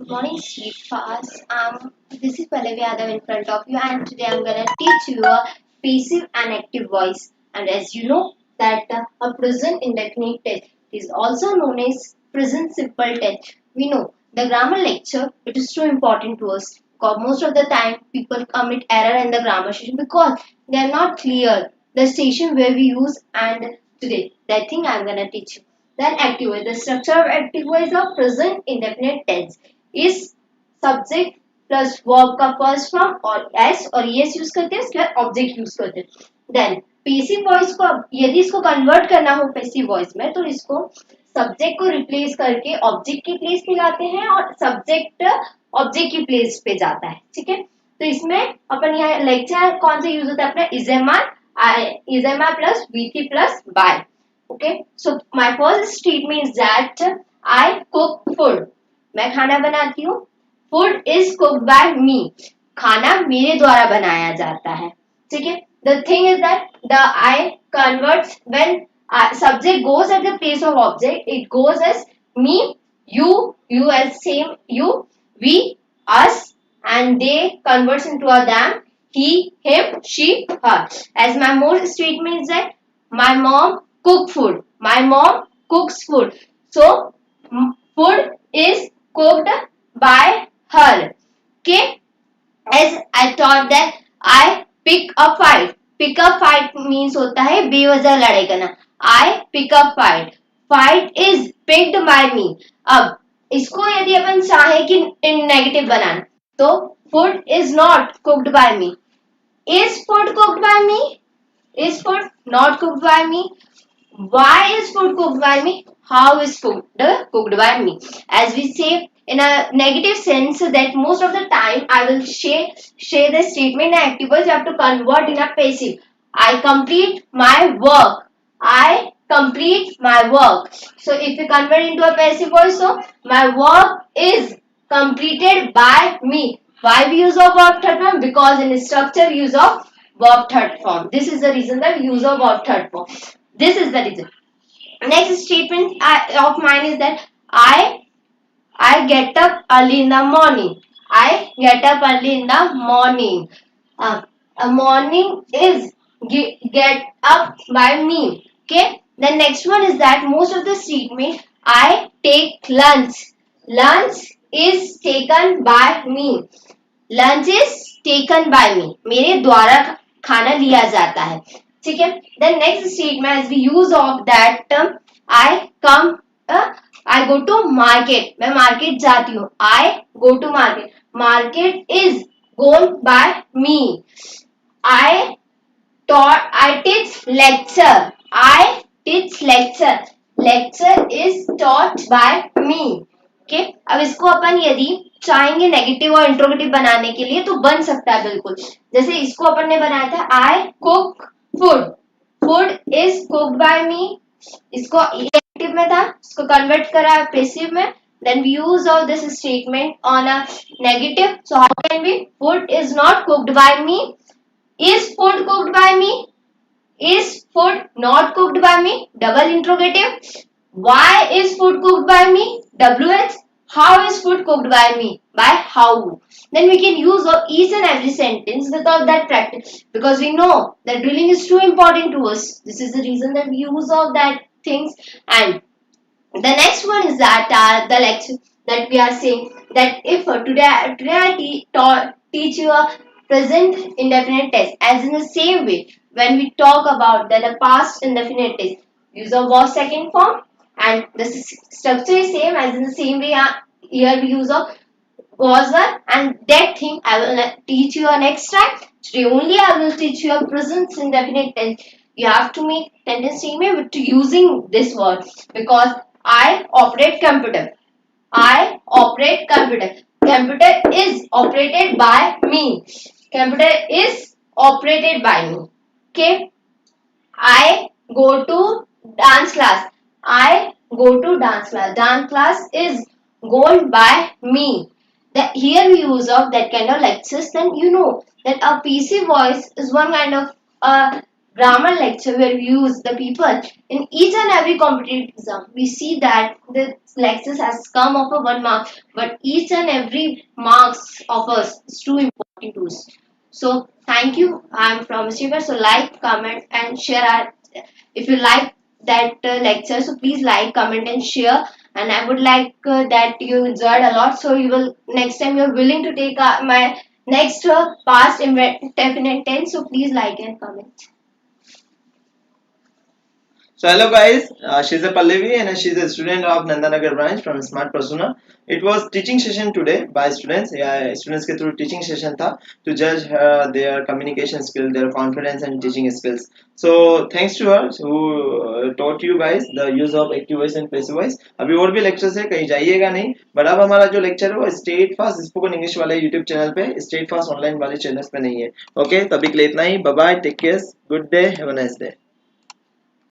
Good morning, Steadfast. This is Pallavi Yadav in front of you, and today I'm gonna teach you a passive and active voice. And as you know, that a present indefinite tense is also known as present simple tense. We know the grammar lecture. It is so important to us because most of the time people commit error in the grammar session because they are not clear the station where we use. And today, that thing I'm gonna teach you. Then active voice. The structure of active voice of present indefinite tense is subject plus verb का first form और S और S use करते हैं, उसके बाद object use करते हैं. Then passive voice को यदि इसको कन्वर्ट करना हो पैसिव वॉइस में तो इसको सब्जेक्ट को रिप्लेस करके ऑब्जेक्ट की प्लेस पे लाते हैं और सब्जेक्ट ऑब्जेक्ट की प्लेस पे जाता है. ठीक है, तो इसमें अपन यहाँ लेक्चर कौन सा यूज होता है अपना इजेमा प्लस वीटी plus by. Okay, so my first statement is that I cook food. मैं खाना बनाती हूँ. Food is cooked by me. खाना मेरे द्वारा बनाया जाता है. ठीक है, the thing is that the I converts when subject goes at the place of object, it goes as me, you as same you, we, us, and they converts into a them, he, him, she, her. As my more statement is that my mom cook food. My mom cooks food. So food is cooked by her. Okay, as I thought that I pick a fight. Pick a fight means होता है बेवजह लड़ाई करना. I pick a fight. Fight is picked by me. अब इसको यदि अपन चाहे कि इन नेगेटिव बनाना तो food is not cooked by me. Is food cooked by me? Is food not cooked by me? Why is food cooked by me? How is food cooked by me? As we say in a negative sense that most of the time I will share the statement in active voice. You have to convert in a passive. I complete my work. I complete my work. So if we convert into a passive voice, so my work is completed by me. Why we use of verb third form? Because in structure we use of verb third form. This is the reason that we use of verb third form. This is the reason. Next statement of mine is that I get up early in the morning. I get up early in the morning. A morning is get up by me. Okay. The next one is that most of the statement I take lunch. Lunch is taken by me. Lunch is taken by me. मेरे द्वारा खाना लिया जाता है. ठीक है. The next statement as we use of that term I come I go to market. मैं market जाती हूँ. I go to market. Market is gone by me. I teach lecture. I teach lecture. Lecture is taught by me. Okay? अब इसको अपन यदि चाहेंगे negative और interrogative बनाने के लिए तो बन सकता है बिल्कुल. जैसे इसको अपन ने बनाया था I cook food. Food is cooked by me. इसको एक्टिव में था, इसको कन्वर्ट करा पैसिव में. Then we use all this statement on a negative. So how can we? Food is not cooked by me. Is food cooked by me? Is food not cooked by me? Double interrogative. Why is food cooked by me? WH. How is food cooked by me? By how. Then we can use each and every sentence without that practice because we know that drilling is too important to us. This is the reason that we use all that things. And the next one is that the lecture that we are saying that if today I teach you a present indefinite tense as in the same way when we talk about the past indefinite tense use of was second form and the structure is same as in the same way here we use of was one and that thing I will teach you next time. Today only I will teach you a present indefinite tense. You have to make tendency with using this word because I operate computer. I operate computer. Computer is operated by me. Computer is operated by me. Okay. I go to dance class. I go to dance class. Dance class is gone by me. Here we use of that kind of lectures. Then you know that a PC voice is one kind of grammar lecture where we use the people in each and every competitive exam. We see that the lectures has come of a 1 mark, but each and every marks of us is too important to us. So thank you. I'm from Shiva. So like, comment, and share our. If you like that lecture, so please like, comment, and share. And I would like that you enjoyed a lot. So you will next time you're willing to take my next past definite tense. So please like and comment. So hello guys, she's a Pallavi and she's a student of Nandanagar branch from Smart Persona. It was teaching session today by students. Yeah, students के through teaching session था to judge their communication skill, their confidence and teaching skills. So thanks to her who taught you guys the use of active voice and passive voice. अभी और भी lectures है, कहीं जाइएगा नहीं. But अब हमारा जो lecture है वो State Fast Spoken English वाले YouTube channel पे, State Fast online वाले channels पे नहीं है. Okay, तभी के लिए इतना ही. Bye bye, take care, good day, have a nice day.